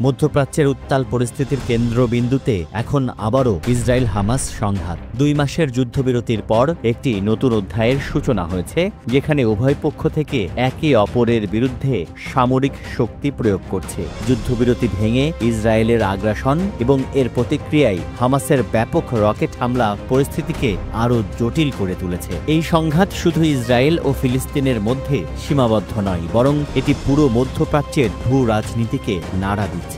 মধ্যপ্রাচ্যের উত্তাল পরিস্থিতির কেন্দ্রবিন্দুতে এখন আবারও ইসরায়েল হামাস সংঘাত। 2 মাসের যুদ্ধবিরতির পর একটি নতুন অধ্যায়ের সূচনা হয়েছে, যেখানে উভয় পক্ষ থেকে একে অপরের বিরুদ্ধে সামরিক শক্তি প্রয়োগ করছে। যুদ্ধবিরতি ভেঙে ইসরায়েলের আগ্রাসন এবং এর প্রতিক্রিয়ায় হামাসের ব্যাপক রকেট হামলা পরিস্থিতিকে আরও জটিল করে তুলেছে। এই সংঘাত শুধু ইসরায়েল ও ফিলিস্তিনের মধ্যে সীমাবদ্ধ নয়, বরং এটি পুরো মধ্যপ্রাচ্যের ভূ রাজনীতিকে নাড়া দিচ্ছে।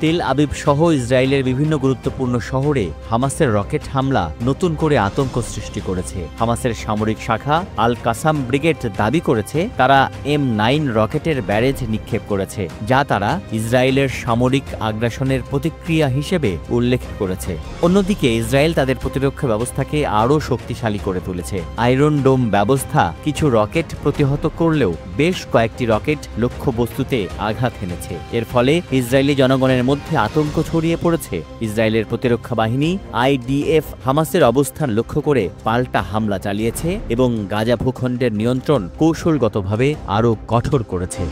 তেল আবিব সহ ইসরায়েলের বিভিন্ন গুরুত্বপূর্ণ শহরে হামাসের রকেট হামলা নতুন করে আতঙ্ক সৃষ্টি করেছে। হামাসের সামরিক শাখা আল কাসাম ব্রিগেড দাবি করেছে তারা M9 রকেটের ব্যারেজ নিক্ষেপ করেছে, যা তারা ইসরায়েলের সামরিক আগ্রাসনের প্রতিক্রিয়া হিসেবে উল্লেখ করেছে। অন্যদিকে ইসরায়েল তাদের প্রতিরক্ষা ব্যবস্থাকে আরও শক্তিশালী করে তুলেছে। আয়রন ডোম ব্যবস্থা কিছু রকেট প্রতিহত করলেও বেশ কয়েকটি রকেট লক্ষ্যবস্তুতে আঘাত এনেছে। এর ফলে ইসরায়েলি জনগণের মধ্যে আতঙ্ক ছড়িয়ে পড়েছে। ইসরায়েলের প্রতিরক্ষা বাহিনী IDF হামাসের অবস্থান লক্ষ্য করে পাল্টা হামলা চালিয়েছে এবং গাজা ভূখণ্ডের নিয়ন্ত্রণ কৌশলগতভাবে আরও কঠোর করেছে।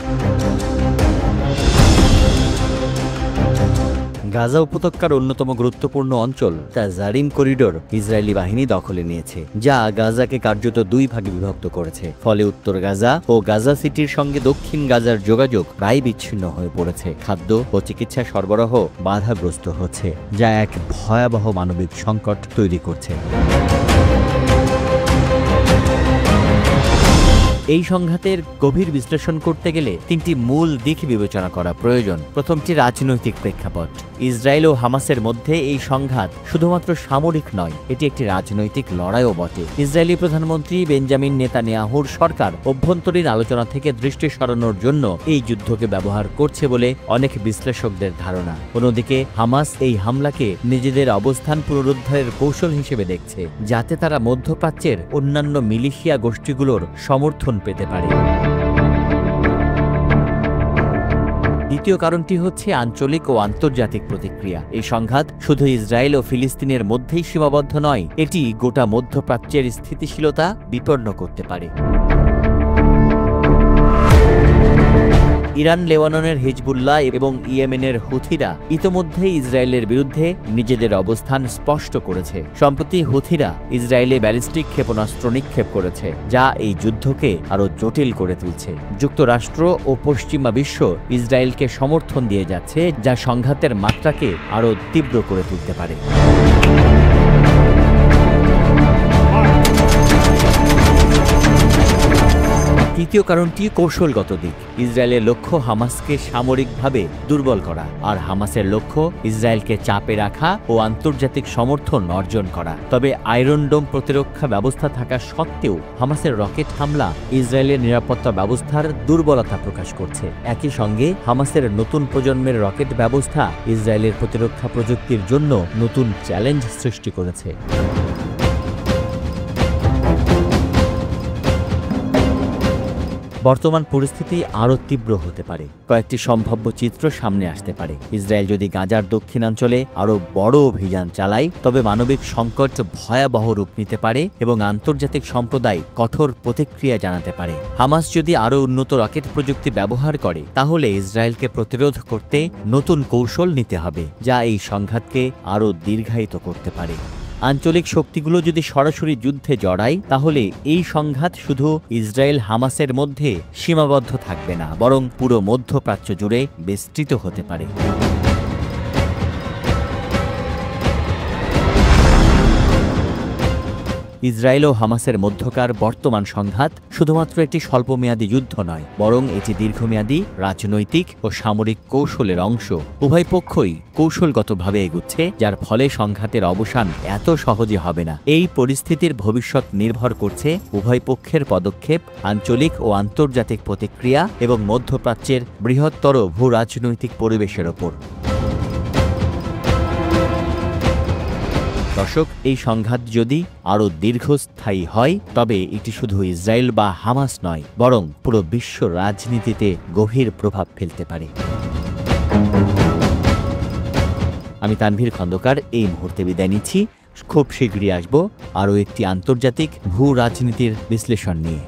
গাজা উপত্যকার অন্যতম গুরুত্বপূর্ণ অঞ্চল জারিম করিডোর ইসরায়েলি বাহিনী দখলে নিয়েছে, যা গাজাকে কার্যত 2 ভাগে বিভক্ত করেছে। ফলে উত্তর গাজা ও গাজা সিটির সঙ্গে দক্ষিণ গাজার যোগাযোগ প্রায় বিচ্ছিন্ন হয়ে পড়েছে। খাদ্য ও চিকিৎসা সরবরাহ বাধাগ্রস্ত হচ্ছে, যা এক ভয়াবহ মানবিক সংকট তৈরি করছে। এই সংঘাতের গভীর বিশ্লেষণ করতে গেলে 3টি মূল দিক বিবেচনা করা প্রয়োজন। প্রথমটি রাজনৈতিক প্রেক্ষাপট। ইসরায়েল ও হামাসের মধ্যে এই সংঘাত শুধুমাত্র সামরিক নয়, এটি একটি রাজনৈতিক লড়াইও বটে। ইসরায়েলি প্রধানমন্ত্রী বেঞ্জামিন নেতানিয়াহুর সরকার অভ্যন্তরীণ আলোচনা থেকে দৃষ্টি সরানোর জন্য এই যুদ্ধকে ব্যবহার করছে বলে অনেক বিশ্লেষকদের ধারণা। অন্যদিকে হামাস এই হামলাকে নিজেদের অবস্থান পুনরুদ্ধারের কৌশল হিসেবে দেখছে, যাতে তারা মধ্যপ্রাচ্যের অন্যান্য মিলিশিয়া গোষ্ঠীগুলোর সমর্থন পেতে পারে। দ্বিতীয় কারণটি হচ্ছে আঞ্চলিক ও আন্তর্জাতিক প্রতিক্রিয়া। এই সংঘাত শুধু ইসরায়েল ও ফিলিস্তিনের মধ্যেই সীমাবদ্ধ নয়, এটি গোটা মধ্যপ্রাচ্যের স্থিতিশীলতা বিপন্ন করতে পারে। ইরান, লেবাননের হিজবুল্লাহ এবং ইয়েমেনের হুথিরা ইতোমধ্যে ইসরায়েলের বিরুদ্ধে নিজেদের অবস্থান স্পষ্ট করেছে। সম্প্রতি হুথিরা ইসরায়েলে ব্যালিস্টিক ক্ষেপণাস্ত্র নিক্ষেপ করেছে, যা এই যুদ্ধকে আরও জটিল করে তুলছে। যুক্তরাষ্ট্র ও পশ্চিমা বিশ্ব ইসরায়েলকে সমর্থন দিয়ে যাচ্ছে, যা সংঘাতের মাত্রাকে আরও তীব্র করে তুলতে পারে। তৃতীয় কারণটি কৌশলগত দিক। ইসরায়েলের লক্ষ্য হামাসকে সামরিকভাবে দুর্বল করা, আর হামাসের লক্ষ্য ইসরায়েলকে চাপে রাখা ও আন্তর্জাতিক সমর্থন অর্জন করা। তবে আয়রন ডোম প্রতিরক্ষা ব্যবস্থা থাকা সত্ত্বেও হামাসের রকেট হামলা ইসরায়েলের নিরাপত্তা ব্যবস্থার দুর্বলতা প্রকাশ করছে। একই সঙ্গে হামাসের নতুন প্রজন্মের রকেট ব্যবস্থা ইসরায়েলের প্রতিরক্ষা প্রযুক্তির জন্য নতুন চ্যালেঞ্জ সৃষ্টি করেছে। বর্তমান পরিস্থিতি আরও তীব্র হতে পারে। কয়েকটি সম্ভাব্য চিত্র সামনে আসতে পারে। ইসরায়েল যদি গাজার দক্ষিণাঞ্চলে আরও বড় অভিযান চালায়, তবে মানবিক সংকট ভয়াবহ রূপ নিতে পারে এবং আন্তর্জাতিক সম্প্রদায় কঠোর প্রতিক্রিয়া জানাতে পারে। হামাস যদি আরও উন্নত রকেট প্রযুক্তি ব্যবহার করে, তাহলে ইসরায়েলকে প্রতিরোধ করতে নতুন কৌশল নিতে হবে, যা এই সংঘাতকে আরও দীর্ঘায়িত করতে পারে। আঞ্চলিক শক্তিগুলো যদি সরাসরি যুদ্ধে জড়ায়, তাহলে এই সংঘাত শুধু ইসরায়েল হামাসের মধ্যে সীমাবদ্ধ থাকবে না, বরং পুরো মধ্যপ্রাচ্য জুড়ে বিস্তৃত হতে পারে। ইসরায়েল ও হামাসের মধ্যকার বর্তমান সংঘাত শুধুমাত্র একটি স্বল্পমেয়াদী যুদ্ধ নয়, বরং এটি দীর্ঘমেয়াদী রাজনৈতিক ও সামরিক কৌশলের অংশ। উভয় পক্ষই কৌশলগতভাবে এগুচ্ছে, যার ফলে সংঘাতের অবসান এত সহজে হবে না। এই পরিস্থিতির ভবিষ্যৎ নির্ভর করছে উভয় পক্ষের পদক্ষেপ, আঞ্চলিক ও আন্তর্জাতিক প্রতিক্রিয়া এবং মধ্যপ্রাচ্যের বৃহত্তর ভূ রাজনৈতিক পরিবেশের ওপর। দর্শক, এই সংঘাত যদি আরও দীর্ঘস্থায়ী হয়, তবে এটি শুধু ইসরায়েল বা হামাস নয়, বরং পুরো বিশ্ব রাজনীতিতে গভীর প্রভাব ফেলতে পারে। আমি তানভীর খন্দকার এই মুহূর্তে বিদায় নিচ্ছি। খুব শীঘ্রই আসব আরও একটি আন্তর্জাতিক ভূ রাজনীতির বিশ্লেষণ নিয়ে।